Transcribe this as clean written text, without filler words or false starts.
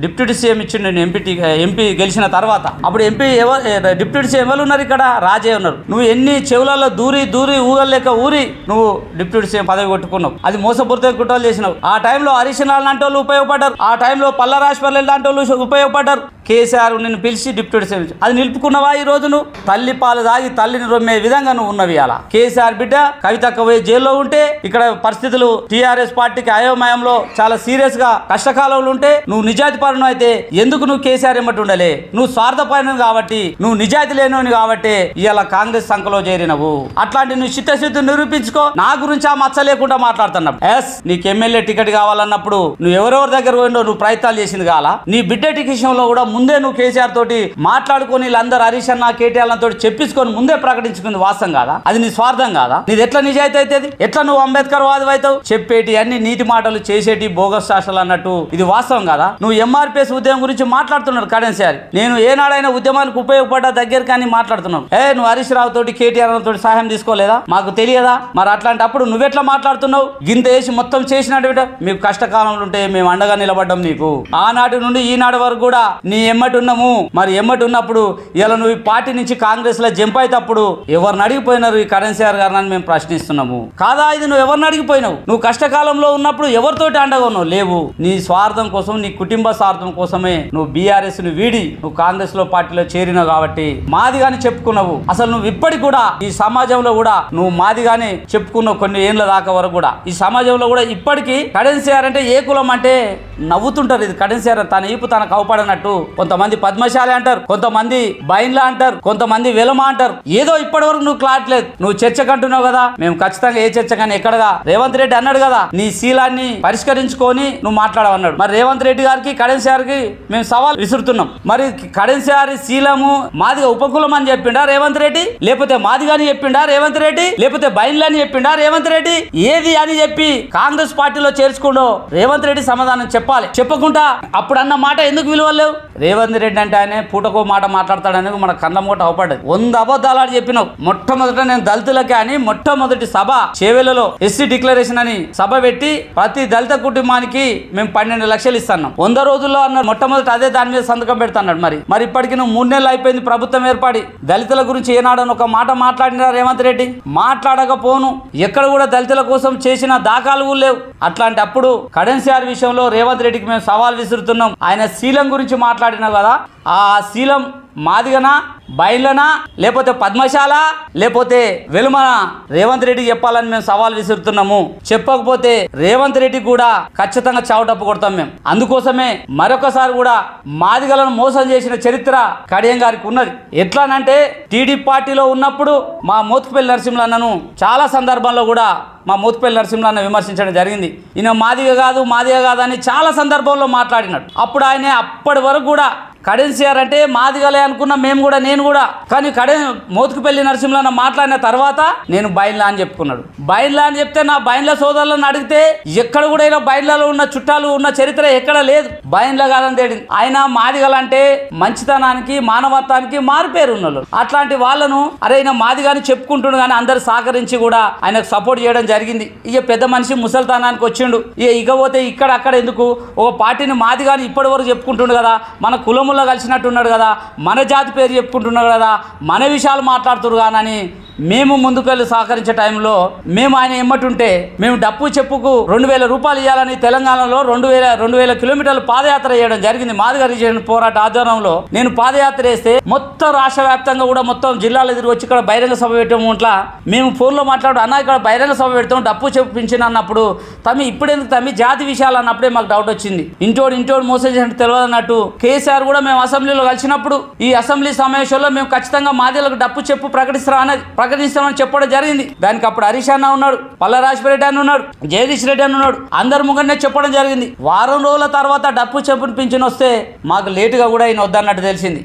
Deputy CM ఇచ్చిండు నేను MP గెలిచిన తర్వాత. అప్పుడు ఎంపీ డిప్యూటీ సీఎం ఎవరు ఉన్నారు ఇక్కడ? రాజే ఉన్నారు. నువ్వు ఎన్ని చెవులలో దూరి ఊగలేక ఊరి నువ్వు డిప్యూటీ సీఎం పదవి కొట్టుకున్నావు. అది మోసపూరిత కుట్రలు చేసినావు. ఆ టైంలో హరీష్ రావు లాంటి వాళ్ళు ఉపయోగపడ్డారు. ఆ టైంలో పల్లా రాజపల్లి లాంటి వాళ్ళు ఉపయోగపడ్డారు. కేసీఆర్ నిన్ను పిలిచి డిప్యూటీ సీఎం అది నిలుపుకున్నావా? ఈ రోజు నువ్వు తల్లి పాలు దాగి తల్లిని రొమ్మే విధంగా నువ్వు ఉన్నవి. అలా కేసీఆర్ బిడ్డ కవితక్క పోయి జైల్లో ఉంటే ఇక్కడ పరిస్థితులు టీఆర్ఎస్ పార్టీకి అయోమయంలో చాలా సీరియస్ గా కష్టకాలంలో ఉంటే నువ్వు నిజాయితీ పరును అయితే ఎందుకు నువ్వు కేసీఆర్ ఎమ్మటి ఉండలే? నువ్వు స్వార్థపరును కాబట్టి, నువ్వు నిజాయితీ లేనివని కాబట్టి ఇవాళ కాంగ్రెస్ సంఖలో చేరినవు. అట్లాంటి నువ్వు చిత్తశుద్ధి నిరూపించుకో. నా గురించి ఆ మచ్చ లేకుండా మాట్లాడుతున్నావు. నీకు ఎమ్మెల్యే టికెట్ కావాలన్నప్పుడు నువ్వు ఎవరెవరి దగ్గర పోయిండో నువ్వు ప్రయత్నాలు చేసింది కాలా? నీ బిడ్డ విషయంలో కూడా ముందే నువ్వు కేసీఆర్ తోటి మాట్లాడుకొని వీళ్ళందరూ హరీష్ అన్న కేటీఆర్ తోటి చెప్పించుకొని ముందే ప్రకటించుకుంది వాస్తవం కాదా? అది నీ స్వార్థం కాదా? నీది ఎట్లా నిజాయితీ అవుతుంది? ఎట్లా నువ్వు అంబేద్కర్ వాది అవుతావు? చెప్పేటి అన్ని నీతి మాటలు చేసేటి బోగస్ శాసనాలు అన్నట్టు ఇది వాస్తవం కాదా? నువ్వు ఎంఆర్పిఎస్ ఉద్యమం గురించి మాట్లాడుతున్నాడు కరెన్సీ. నేను ఏనాడైనా ఉద్యమానికి ఉపయోగపడ్డా దగ్గర కానీ మాట్లాడుతున్నావు. నువ్వు హరీష్ రావు తోటి కేటీఆర్ తోటి సహాయం తీసుకోలేదా? మాకు తెలియదా? మరి అట్లాంటప్పుడు నువ్వెట్లా మాట్లాడుతున్నావు? గింత వేసి మొత్తం చేసినట్టు మీకు కష్టకాలంలో ఉంటే మేము అండగా నిలబడ్డాం నీకు. ఆనాటి నుండి ఈనాడు వరకు కూడా నీ ఎమ్మటి ఉన్నాము. మరి ఎమ్మటి ఉన్నప్పుడు ఇలా నువ్వు ఈ పార్టీ నుంచి కాంగ్రెస్ లో జంప్ అయినప్పుడు ఎవరిని అడిగిపోయినారు ఈ కరెన్సీఆర్ గారు అని మేము ప్రశ్నిస్తున్నాము. కాదా ఇది? నువ్వు ఎవరిని అడిగిపోయినావు? నువ్వు కష్టకాలంలో ఉన్నప్పుడు ఎవరితోటి అండగా ఉన్నావు? లేవు. నీ స్వార్థం కోసం, నీ కుటుంబ స్వార్థం కోసమే నువ్వు బీఆర్ఎస్ ను వీడి నువ్వు కాంగ్రెస్ లో పార్టీలో చేరినావు కాబట్టి మాదిగాని చెప్పుకున్నావు. అసలు నువ్వు ఇప్పటికి కూడా ఈ సమాజంలో కూడా నువ్వు మాదిగాని చెప్పుకున్నావు. కొన్ని ఏళ్ళ దాకా వరకు కూడా ఈ సమాజంలో కూడా ఇప్పటికీ కరెన్సీఆర్ అంటే ఏ కులం అంటే నవ్వుతుంటారు. ఇది కరెన్సీఆర్ తన ఈపు తనకు అవపడనట్టు. కొంతమంది పద్మశాలి అంటారు, కొంతమంది బైన్లా అంటారు, కొంతమంది వెలమ అంటారు. ఏదో ఇప్పటి వరకు నువ్వు క్లాట్లేదు. నువ్వు చర్చకంటున్నావు కదా, మేము ఖచ్చితంగా ఏ చర్చ కానీ ఎక్కడగా రేవంత్ రెడ్డి అన్నాడు కదా నీ శీలాన్ని పరిష్కరించుకొని నువ్వు మాట్లాడవన్నాడు. మరి రేవంత్ రెడ్డి గారికి కరెన్సీఆర్ కి మేము సవాల్ విసురుతున్నాం. మరి కరెన్సీఆర్ శీలము మాదిగా ఉపకులం అని చెప్పిండా రేవంత్ రెడ్డి? లేకపోతే మాదిగాని చెప్పిండా రేవంత్ రెడ్డి? లేకపోతే బైన్లని చెప్పిండా రేవంత్ రెడ్డి? ఏది అని చెప్పి కాంగ్రెస్ పార్టీలో చేర్చుకుండో రేవంత్ రెడ్డి సమాధానం చెప్పాలి. చెప్పకుండా అప్పుడు అన్న మాట ఎందుకు విలువలేవు? రేవంత్ రెడ్డి అంటే ఆయన పూటకో మాట మాట్లాడతాడని మన కళ్ళ మూట అవపడ్డది. 100 అబద్ధాలు చెప్పినావు. మొట్టమొదట నేను దళితులకే అని మొట్టమొదటి సభ చేవెళ్లలో ఎస్సీ డిక్లరేషన్ అని సభ పెట్టి ప్రతి దళిత కుటుంబానికి మేము 12 లక్షలు ఇస్తున్నాం 100 రోజుల్లో అన్నారు. మొట్టమొదటి అదే దాని మీద సంతకం పెడతాడు. మరి ఇప్పటికి నువ్వు 3 నెలలు అయిపోయింది ప్రభుత్వం ఏర్పడి. దళితుల గురించి ఏనాడని ఒక మాట మాట్లాడినా రేవంత్ రెడ్డి? మాట్లాడకపోను. ఎక్కడ కూడా దళితుల కోసం చేసిన దాఖలు లేవు. అట్లాంటి అప్పుడు కరెన్సీఆర్ విషయంలో రేవంత్ రెడ్డికి మేము సవాల్ విసురుతున్నాం. ఆయన శీలం గురించి మాట్లాడినా కదా, ఆ శీలం మాదిగనా, బైన్లనా, లేకపోతే పద్మశాల, లేకపోతే వెలుమనా? రేవంత్ రెడ్డికి చెప్పాలని మేము సవాల్ విసురుతున్నాము. చెప్పకపోతే రేవంత్ రెడ్డి కూడా ఖచ్చితంగా చావుటప్పు కొడతాం మేము. అందుకోసమే మరొకసారి కూడా మాదిగలను మోసం చేసిన చరిత్ర కడియం గారికి ఉన్నది. ఎట్లానంటే టీడీపీ పార్టీలో ఉన్నప్పుడు మా మోత్కుపల్లి నరసింహన్నను చాలా సందర్భాల్లో కూడా మా మోత్కుపల్లి నరసింహన్న విమర్శించడం జరిగింది. ఈయన మాదిగ కాదు అని చాలా సందర్భంలో మాట్లాడినాడు. అప్పుడు ఆయన అప్పటి వరకు కూడా కరెన్సీఆర్ అంటే మాదిగలే అనుకున్నా మేము కూడా, నేను కూడా. కానీ మోత్కుపల్లి నరసింహన్న మాట్లాడిన తర్వాత నేను బైన్లా అని చెప్పుకున్నాడు. బైన్లా అని చెప్తే నా బైన్ల సోదరులను అడిగితే ఎక్కడ కూడా ఇలా బైన్లలో ఉన్న చుట్టాలు ఉన్న చరిత్ర ఎక్కడ లేదు. బైన్లా కాదని తేడింది. ఆయన మాదిగలంటే మంచితనానికి, మానవత్వానికి మారిపేరు ఉన్నోళ్ళు. అట్లాంటి వాళ్ళను అరే ఈయన మాదిగాని చెప్పుకుంటుండు కానీ అందరు సహకరించి కూడా ఆయనకు సపోర్ట్ చేయడం జరిగింది. ఇక పెద్ద మనిషి ముసల్తానానికి వచ్చిండు. ఇకపోతే ఇక్కడ అక్కడ ఎందుకు? ఒక పార్టీని మాదిగాని ఇప్పటి వరకు చెప్పుకుంటుండు కదా, మన కులము కలిసినట్టున్నాడు కదా, మన జాతి పేరు చెప్పుకుంటున్నాడు కదా, మన విషయాలు మాట్లాడుతున్నారు కానీ మేము ముందుకెళ్ళి సహకరించే టైంలో మేము ఆయన ఎమ్మటుంటే మేము డప్పు చెప్పుకు 2000 రూపాయలు ఇవ్వాలని తెలంగాణలో 2000 కిలోమీటర్లు పాదయాత్ర చేయడం జరిగింది. మాదిగ రిజర్వేషన్ పోరాట ఆధ్వర్యంలో నేను పాదయాత్ర వేస్తే మొత్తం రాష్ట్ర వ్యాప్తంగా కూడా మొత్తం జిల్లాలు ఎదురు వచ్చి ఇక్కడ బహిరంగ సభ పెట్టాము. ఇట్లా మేము ఫోన్లో మాట్లాడు అన్న ఇక్కడ బహిరంగ సభ పెడతాం డప్పు చెప్పించిన అన్నప్పుడు తమ్మి ఇప్పుడెందుకు తమ్మి జాతి విషయాలు అన్నప్పుడే మాకు డౌట్ వచ్చింది. ఇంటోడు మోసం చేసినట్టు తెలియదు అన్నట్టు కేసీఆర్ కూడా మేము అసెంబ్లీలో కలిసినప్పుడు ఈ అసెంబ్లీ సమావేశంలో మేము ఖచ్చితంగా మాదిగలకు డప్పు చెప్పు ప్రకటిస్తామని చెప్పడం జరిగింది. దానికి అప్పుడు హరీష్ అన్న ఉన్నాడు, పల్లా రాజపల్లి అన్న ఉన్నాడు, జగదీష్ రెడ్డి అన్న ఉన్నాడు. అందరి ముంగనే చెప్పడం జరిగింది. వారం రోజుల తర్వాత డప్పు చెప్పుని పింఛన్ వస్తే మాకు లేటుగా కూడా ఈయన వద్దన్నట్టు తెలిసింది.